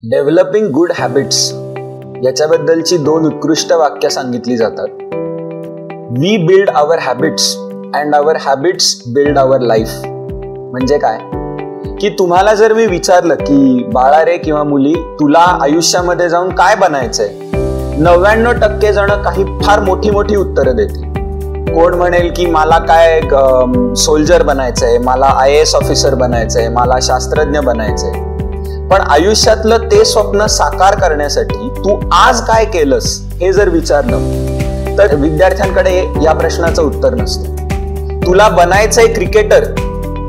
Developing good habits याच्याबद्दलची 2 उत्कृष्ट वाक्य सांगितली जातात. We build our habits and our habits build our life. म्हणजे काय की तुम्हाला जर मी विचारलं की बाळा रे किंवा मुली, तुला आयुष्यामध्ये जाऊन काय बनायचंय, 99% जण काही फार मोठी मोठी उत्तरं देतील. कोण म्हणेल की मला काय सोल्जर बनायचंय, मला IAS ऑफिसर बनायचंय, मला शास्त्रज्ञ बनायचंय. पण आयुष्यातलं ते स्वप्न साकार करण्यासाठी तू आज काय केलंस हे जर विचारलं तर विद्यार्थ्यांकडे या प्रश्नाचं उत्तर नसतं. तुला बनायचंय क्रिकेटर,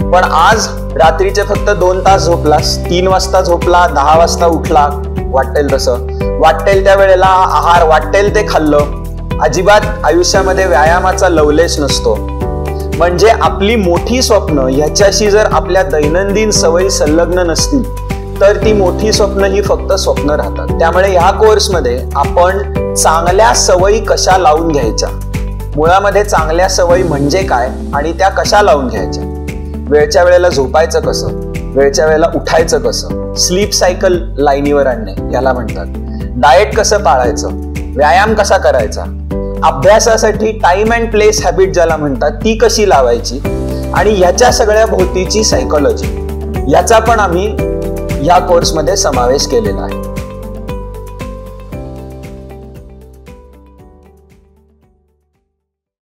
पण आज रात्रीचे फक्त 2 तास झोपलास, 3 वाजता झोपला, 10 वाजता उठला, वाटेल तसं, वाटेल त्या वेळेला आहार वाटेल ते खाल्लं, अजिबात आयुष्यामध्ये व्यायामाचा लवलेश नसतो. म्हणजे आपली मोठी स्वप्न ह्याच्याशी जर आपल्या दैनंदिन सवयी संलग्न नसतील तर ती मोठी स्वप्न ही फक्त स्वप्न राहतात. त्यामुळे ह्या कोर्समध्ये आपण चांगल्या सवयी कशा लावून घ्यायच्या, मुळामध्ये चांगल्या सवयी म्हणजे काय आणि त्या कशा लावून घ्यायच्या, वेळच्या वेळेला झोपायचं कसं, वेळच्या वेळेला उठायचं कसं, स्लीप सायकल लाईनीवर आणणे याला म्हणतात, डाएट कसं पाळायचं, व्यायाम कसा करायचा, अभ्यासासाठी टाइम अँड प्लेस हॅबिट ज्याला म्हणतात ती कशी लावायची, आणि ह्याच्या सगळ्या भोवतीची सायकोलॉजी याचा पण आम्ही या कोर्समध्ये समावेश केलेला आहे.